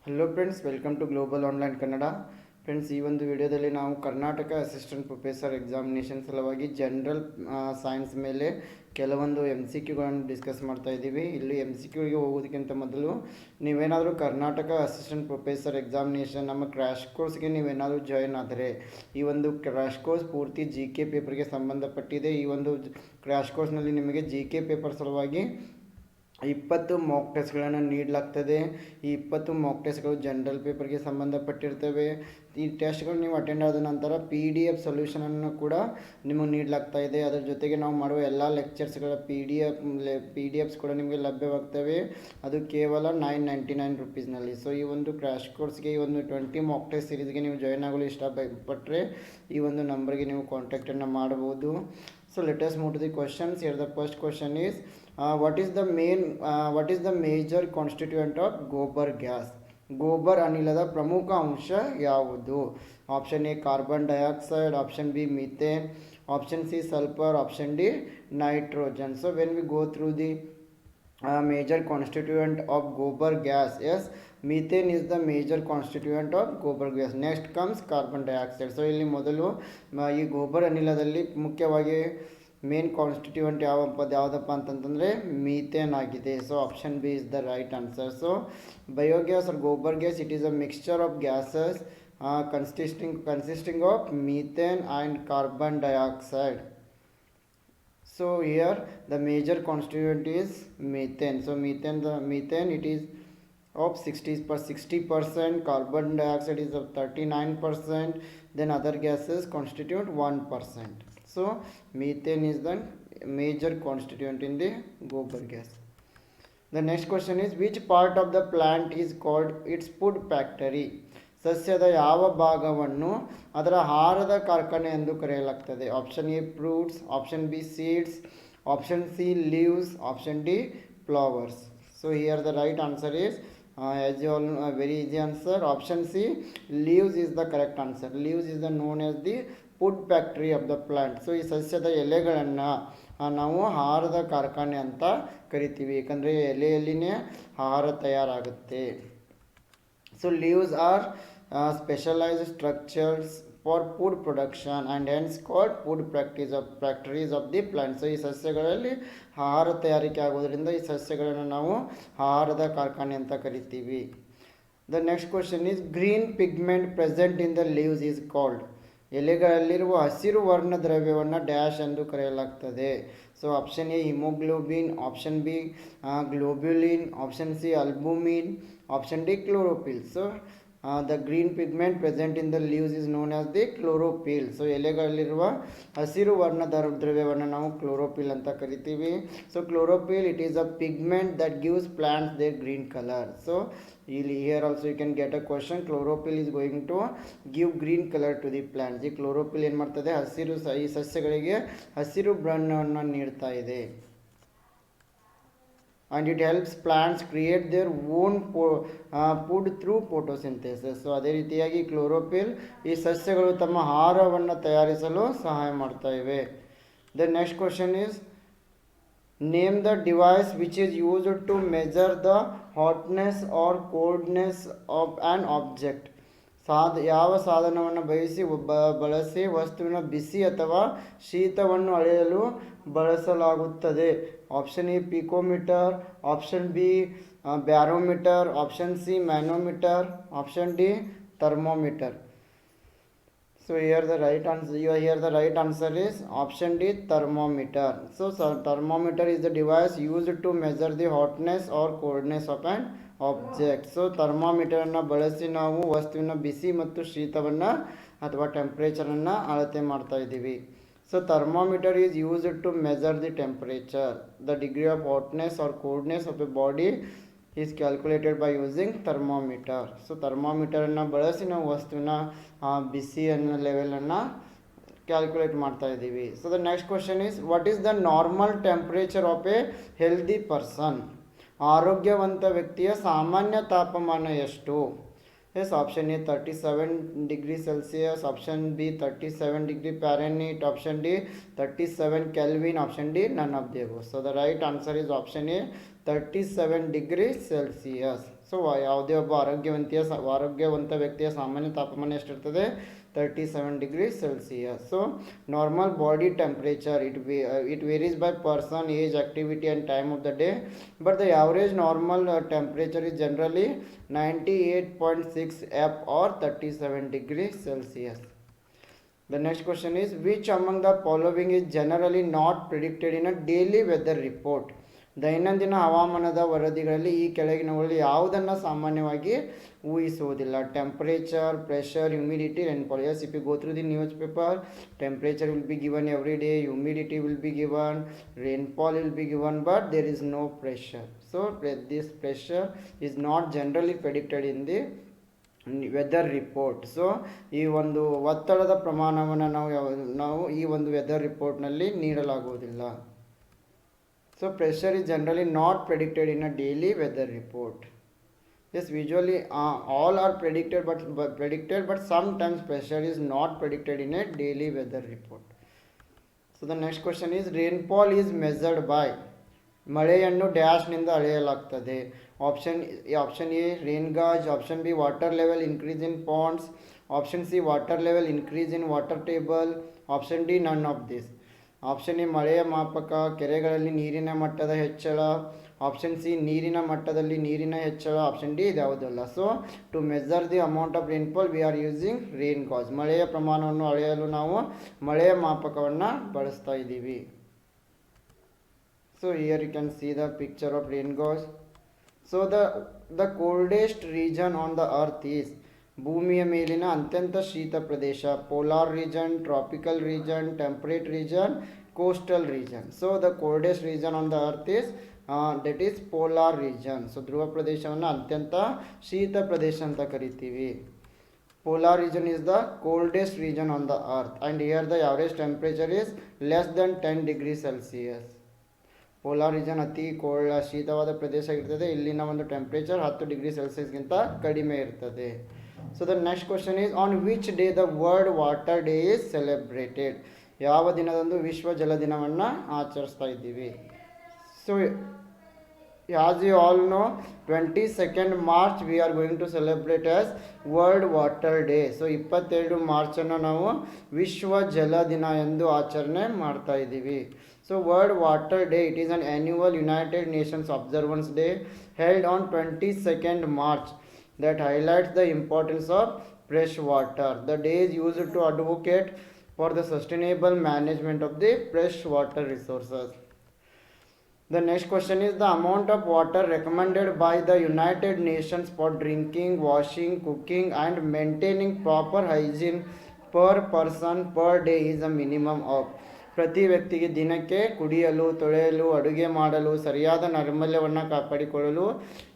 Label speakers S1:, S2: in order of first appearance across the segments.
S1: Hello friends, welcome to global online Kannada. Friends, ಈ ಒಂದು ವಿಡಿಯೋದಲ್ಲಿ ನಾವು ಕರ್ನಾಟಕ ಅಸಿಸ್ಟೆಂಟ್ ಪ್ರೊಫೆಸರ್ ಎಕ್ಸಾಮಿನೇಷನ್ ಸಲುವಾಗಿ ಜನರಲ್ ಸೈನ್ಸ್ ಮೇಲೆ ಕೆಲವೊಂದು MCQಗಳನ್ನು ಡಿಸ್ಕಸ್ ಮಾಡ್ತಾ ಇದ್ದೀವಿ. ಇಲ್ಲಿ MCQಗೆ ಹೋಗೋದಕ್ಕಿಂತ ಮೊದಲು ನೀವೇನಾದರೂ ಕರ್ನಾಟಕ ಅಸಿಸ್ಟೆಂಟ್ ಪ್ರೊಫೆಸರ್ ಎಕ್ಸಾಮಿನೇಷನ್ ನಮ್ಮ ಕ್ರ್ಯಾಶ್ ಕೋರ್ಸ್ಗೆ ನೀವೇನಾದರೂ ಜಾಯಿನ್ ಆದರೆ, ಈ ಒಂದು ಕ್ರ್ಯಾಶ್ ಕೋರ್ಸ್ ಪೂರ್ತಿ GK ಪೇಪರ್ಗೆ ಸಂಬಂಧಪಟ್ಟಿದೆ. ಈ ಒಂದು ಕ್ರ್ಯಾಶ್ ಕೋರ್ಸ್ನಲ್ಲಿ ನಿಮಗೆ GK ಪೇಪರ್ ಸಲುವಾಗಿ 20 ಮಾಕ್ ಟೆಸ್ಟ್ಗಳನ್ನು ನೀಡಲಾಗ್ತದೆ. ಈ 20 ಮಾಕ್ ಟೆಸ್ಟ್ಗಳು ಜನರಲ್ ಪೇಪರ್ಗೆ ಸಂಬಂಧಪಟ್ಟಿರ್ತವೆ. ಈ ಟೆಸ್ಟ್ಗಳು ನೀವು ಅಟೆಂಡ್ ಆದ ನಂತರ PDF ಸೊಲ್ಯೂಷನನ್ನು ಕೂಡ ನಿಮಗೆ ನೀಡಲಾಗ್ತಾ ಇದೆ. ಅದರ ಜೊತೆಗೆ ನಾವು ಮಾಡುವ ಎಲ್ಲ ಲೆಕ್ಚರ್ಸ್ಗಳ PDFs ಕೂಡ ನಿಮಗೆ ಲಭ್ಯವಾಗ್ತವೆ. ಅದು ಕೇವಲ 999 ರುಪೀಸ್ನಲ್ಲಿ. ಸೊ ಈ ಒಂದು ಕ್ರ್ಯಾಶ್ ಕೋರ್ಸ್ಗೆ ಈ ಒಂದು 20 ಮಾಕ್ ಟೆಸ್ಟ್ ಸೀರೀಸ್ಗೆ ನೀವು ಜಾಯ್ನ್ ಆಗಲು ಇಷ್ಟಪಟ್ಟರೆ ಈ ಒಂದು ನಂಬರ್ಗೆ ನೀವು ಕಾಂಟ್ಯಾಕ್ಟನ್ನು ಮಾಡಬಹುದು. So let us move to the questions. Here the first question is what is the major constituent of gobar gas? Gobar ಅನಿಲದ ಪ್ರಮುಖ ಅಂಶ ಯಾವುದು? Option A carbon dioxide, option B methane, option C sulphur, option D nitrogen. So when we go through the major constituent of gobar gas, yes, methane is the major constituent of gobar gas. Next comes carbon dioxide. So ಇಲ್ಲಿ ಮೊದಲು ಈ ಗೋಬರ್ ಅನಿಲದಲ್ಲಿ ಮುಖ್ಯವಾಗಿ main constituent ಯಾವುದಪ್ಪ ಅಂತಂತಂದರೆ methane ಆಗಿದೆ. So option B is the right answer. So biogas or gobar gas, it is a mixture of gases consisting of methane and carbon dioxide. So here the major constituent is methane. So methane it is of 60%, carbon dioxide is of 39%, then other gases constitute 1%. So methane is the major constituent in the gobar gas. The next question is which part of the plant is called its food factory? ಸಸ್ಯದ ಯಾವ ಭಾಗವನ್ನು ಅದರ ಆಹಾರದ ಕಾರ್ಖಾನೆ ಎಂದು ಕರೆಯಲಾಗ್ತದೆ? Option A fruits, option B seeds, option C leaves, option D flowers. So here the right answer is as you all know, very easy answer, option C, leaves is the correct answer. Leaves is the known as the food factory of the plant. So ಈ ಸಸ್ಯದ ಎಲೆಗಳನ್ನು ನಾವು ಆಹಾರದ ಕಾರ್ಖಾನೆ ಅಂತ ಕರಿತೀವಿ, ಏಕೆಂದರೆ ಎಲೆಯಲ್ಲಿನೇ ಆಹಾರ ತಯಾರಾಗುತ್ತೆ. So leaves are specialized structures for food production and hence called food factories of the plant. So ಈ ಸಸ್ಯಗಳಲ್ಲಿ ಆಹಾರ ತಯಾರಿಕೆ ಆಗೋದ್ರಿಂದ ಈ ಸಸ್ಯಗಳನ್ನು ನಾವು ಆಹಾರದ ಕಾರ್ಖಾನೆ ಅಂತ ಕರಿತೀವಿ. The next question is green pigment present in the leaves is called. ಎಲೆಗಳಲ್ಲಿರುವ ಹಸಿರು ವರ್ಣ ದ್ರವ್ಯವನ್ನು ಡ್ಯಾಶ್ ಎಂದು ಕರೆಯಲಾಗ್ತದೆ. So option A haemoglobin, option B globulin, option C albumin, option D chlorophyll. So the green pigment present in the leaves is known as the chlorophyll. So ಎಲೆಗಳಲ್ಲಿರುವ ಹಸಿರು ವರ್ಣ ದ್ರವ್ಯವನ್ನು ನಾವು ಕ್ಲೋರೋಫಿಲ್ ಅಂತ ಕರಿತೀವಿ. So chlorophyll it is a pigment that gives plants their green colour. So ಇಲ್ಲಿ here also you can get a question, chlorophyll is going to give green colour to the plants. ಈ chlorophyll ಏನು ಮಾಡ್ತದೆ, ಈ ಸಸ್ಯಗಳಿಗೆ ಹಸಿರು ಬಣ್ಣವನ್ನು ನೀಡ್ತಾ ಇದೆ. and it helps plants create their own food through photosynthesis. So ಅದೇ ರೀತಿಯಾಗಿ ಕ್ಲೋರೋಫಿಲ್ ಈ ಸಸ್ಯಗಳು ತಮ್ಮ ಆಹಾರವನ್ನು ತಯಾರಿಸಲು ಸಹಾಯ ಮಾಡ್ತಾ ಇವೆ. The next question is name the device which is used to measure the hotness or coldness of an object. ಯಾವ ಸಾಧನವನ್ನು ಬಳಸಿ ವಸ್ತುವಿನ ಬಿಸಿ ಅಥವಾ ಶೀತವನ್ನು ಅಳೆಯಲು ಬಳಸಲಾಗುತ್ತದೆ? Option A picometer, option B barometer, option C manometer, option D thermometer. So here the right answer is option D, thermometer. So thermometer is the device used to measure the hotness or coldness of an object. So ಥರ್ಮಾಮೀಟರನ್ನು ಬಳಸಿ ನಾವು ವಸ್ತುವಿನ ಬಿಸಿ ಮತ್ತು ಶೀತವನ್ನು ಅಥವಾ ಟೆಂಪ್ರೇಚರನ್ನು ಅಳತೆ ಮಾಡ್ತಾ ಇದ್ದೀವಿ. So thermometer is used to measure the temperature. The degree of hotness or coldness of a body is calculated by using thermometer. So ಥರ್ಮಾಮೀಟರನ್ನು ಬಳಸಿ ನಾವು ವಸ್ತುವಿನ ಬಿಸಿಯನ್ನು ಲೆವೆಲನ್ನು ಕ್ಯಾಲ್ಕುಲೇಟ್ ಮಾಡ್ತಾ ಇದ್ದೀವಿ. So the next question is what is the normal temperature of a healthy person? ಆರೋಗ್ಯವಂತ ವ್ಯಕ್ತಿಯ ಸಾಮಾನ್ಯ ತಾಪಮಾನ ಎಷ್ಟು? Yes, option A 37 degree Celsius, option B 37 degree Fahrenheit, option D 37 kelvin, option D none of the above. So the right answer is option A 37 degree Celsius. So ಯಾವುದೇ ಒಬ್ಬ ಆರೋಗ್ಯವಂತ ವ್ಯಕ್ತಿಯ ಸಾಮಾನ್ಯ ತಾಪಮಾನ ಎಷ್ಟಿರ್ತದೆ 37 degree Celsius. So normal body temperature it varies by person, age, activity and time of the day, but the average normal temperature is generally 98.6 F or 37 degree Celsius. The next question is, which among the following is generally not predicted in a daily weather report? ದೈನಂದಿನ ಹವಾಮಾನದ ವರದಿಗಳಲ್ಲಿ ಈ ಕೆಳಗಿನವುಗಳಲ್ಲಿ ಯಾವುದನ್ನು ಸಾಮಾನ್ಯವಾಗಿ ಊಹಿಸುವುದಿಲ್ಲ? Temperature, pressure, humidity, rainfall. Yes, if you go through the newspaper, temperature will be given every day, humidity will be given, rainfall will be given, but there is no pressure. So this pressure is not generally predicted in the weather report. So ಈ ಒಂದು ಒತ್ತಡದ ಪ್ರಮಾಣವನ್ನು ನಾವು ಈ ಒಂದು weather ರಿಪೋರ್ಟ್ನಲ್ಲಿ ನೀಡಲಾಗುವುದಿಲ್ಲ. So pressure is generally not predicted in a daily weather report. Yes, usually all are predicted, but sometimes pressure is not predicted in a daily weather report. So the next question is, rainfall is measured by. ಮಳೆಯನ್ನು ಡ್ಯಾಶ್ನಿಂದ ಅಳೆಯಲಾಗ್ತದೆ. Option A rain gauge, option B water level increase in ponds, option C water level increase in water table, option D none of this. Option A ಮಳೆಯ ಮಾಪಕ, ಕೆರೆಗಳಲ್ಲಿ ನೀರಿನ ಮಟ್ಟದ ಹೆಚ್ಚಳ, option C ನೀರಿನ ಮಟ್ಟದಲ್ಲಿ ನೀರಿನ ಹೆಚ್ಚಳ, ಆಪ್ಷನ್ ಡಿ ಇದ್ಯಾವುದಲ್ಲ. So to measure the amount of rainfall we are using rain gauge. ಮಳೆಯ ಪ್ರಮಾಣವನ್ನು ಅಳೆಯಲು ನಾವು ಮಳೆಯ ಮಾಪಕವನ್ನು ಬಳಸ್ತಾ ಇದ್ದೀವಿ. So here you can see the picture of rain gauge. So the coldest region on the earth is, ಭೂಮಿಯ ಮೇಲಿನ ಅತ್ಯಂತ ಶೀತ ಪ್ರದೇಶ, polar region, tropical region, temperate region, coastal region. So the coldest region on the earth is that is polar region. So ಧ್ರುವ ಪ್ರದೇಶವನ್ನು ಅತ್ಯಂತ ಶೀತ ಪ್ರದೇಶ ಅಂತ ಕರಿತೀವಿ. Polar region is the coldest region on the earth, and here the average temperature is less than 10 degrees Celsius. Polar region ಅತಿ ಶೀತವಾದ ಪ್ರದೇಶ ಇರ್ತದೆ. ಇಲ್ಲಿನ ಒಂದು temperature 10 degree ಸೆಲ್ಸಿಯಸ್ಗಿಂತ ಕಡಿಮೆ ಇರ್ತದೆ. So the next question is, on which day the world water day is celebrated? ಯಾವ ದಿನದಂದು ವಿಶ್ವ ಜಲ ದಿನವನ್ನು ಆಚರಿಸ್ತಾ ಇದ್ದೀವಿ? So as you all know, 22nd March we are going to celebrate as World Water Day. So 22 ಮಾರ್ಚನ್ನು ನಾವು ವಿಶ್ವ ಜಲ ದಿನ ಎಂದು ಆಚರಣೆ ಮಾಡ್ತಾ ಇದ್ದೀವಿ. So World Water Day, it is an annual United Nations observance day held on 22nd March that highlights the importance of fresh water. The day is used to advocate for the sustainable management of the fresh water resources. The next question is, the amount of water recommended by the United Nations for drinking, washing, cooking and maintaining proper hygiene per person per day is a minimum of. ಪ್ರತಿ ವ್ಯಕ್ತಿಗೆ ದಿನಕ್ಕೆ ಕುಡಿಯಲು, ತೊಳೆಯಲು, ಅಡುಗೆ ಮಾಡಲು, ಸರಿಯಾದ ನೈರ್ಮಲ್ಯವನ್ನು ಕಾಪಾಡಿಕೊಳ್ಳಲು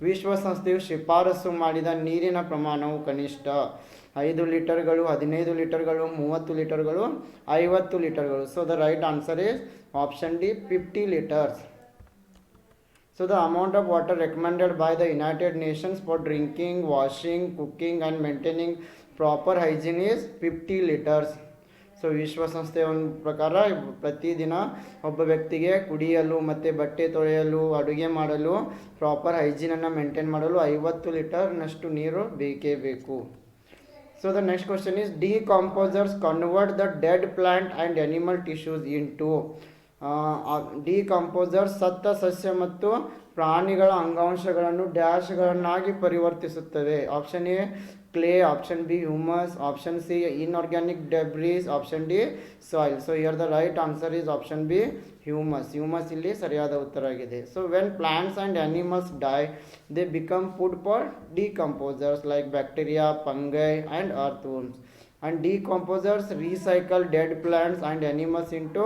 S1: ವಿಶ್ವಸಂಸ್ಥೆಯು ಶಿಫಾರಸು ಮಾಡಿದ ನೀರಿನ ಪ್ರಮಾಣವು ಕನಿಷ್ಠ 5 ಲೀಟರ್ಗಳು, 15 ಲೀಟರ್ಗಳು, 30 ಲೀಟರ್ಗಳು, 50 ಲೀಟರ್ಗಳು. So the right answer is option D 50 litres. So the amount of water recommended by the United Nations for drinking, washing, cooking and maintaining proper hygiene is 50 liters. So ವಿಶ್ವಸಂಸ್ಥೆಯ ಒಂದು ಪ್ರಕಾರ ಪ್ರತಿದಿನ ಒಬ್ಬ ವ್ಯಕ್ತಿಗೆ ಕುಡಿಯಲು ಮತ್ತು ಬಟ್ಟೆ ತೊಳೆಯಲು, ಅಡುಗೆ ಮಾಡಲು, ಪ್ರಾಪರ್ ಹೈಜೀನನ್ನು ಮೇಂಟೈನ್ ಮಾಡಲು 50 ಲೀಟರ್ನಷ್ಟು ನೀರು ಬೇಕೇ ಬೇಕು. So the next question is, decomposers convert the dead plant and animal tissues into. Decomposers ಸತ್ತ ಸಸ್ಯ ಮತ್ತು ಪ್ರಾಣಿಗಳ ಅಂಗಾಂಶಗಳನ್ನು ಡ್ಯಾಶ್ಗಳನ್ನಾಗಿ ಪರಿವರ್ತಿಸುತ್ತವೆ. Option A clay, option B humus, option C inorganic debris, option D soil. So here the right answer is option B humus. Humus ಇಲ್ಲಿ ಸರಿಯಾದ ಉತ್ತರ ಆಗಿದೆ. So when plants and animals die they become food for decomposers like bacteria, fungi and earthworms. And decomposers recycle dead plants and animals into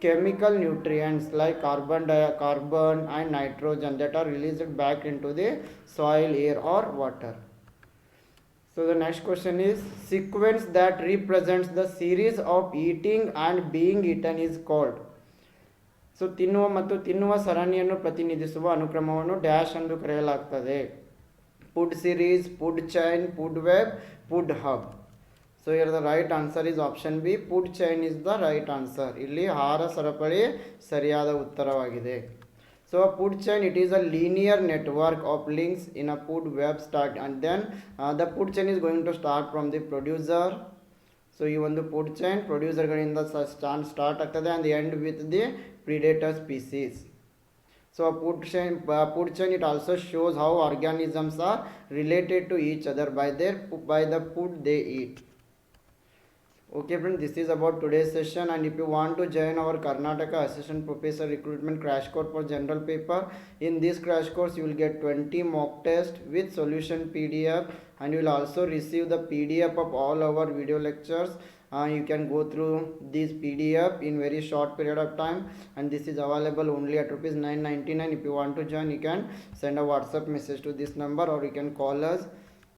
S1: chemical nutrients like carbon and nitrogen that are released back into the soil, air or water. So the next question is, sequence that represents the series of eating and being eaten is called. So ತಿನ್ನುವ ಮತ್ತು ತಿನ್ನುವ ಸರಣಿಯನ್ನು ಪ್ರತಿನಿಧಿಸುವ ಅನುಕ್ರಮವನ್ನು dash ಎಂದು ಕರೆಯಲಾಗ್ತದೆ. Food series, food chain, food web, food hub. So here the right answer is option B, food chain is the right answer. ಇಲ್ಲಿ ಆಹಾರ ಸರಪಳಿ ಸರಿಯಾದ ಉತ್ತರವಾಗಿದೆ. So a food chain, it is a linear network of links in a food web start, and then the food chain is going to start from the producer. So ಈ ಒಂದು food chain ಪ್ರೊಡ್ಯೂಸರ್ಗಳಿಂದ start ಆಗ್ತದೆ and end with the predator species. So a food chain it also shows how organisms are related to each other by the food they eat. Okay friends, this is about today's session, and if you want to join our Karnataka Assistant Professor Recruitment Crash Course for General Paper, in this crash course you will get 20 mock tests with solution PDF, and you will also receive the PDF of all our video lectures. You can go through this PDF in very short period of time, and this is available only at rupees 999. If you want to join, you can send a WhatsApp message to this number, or you can call us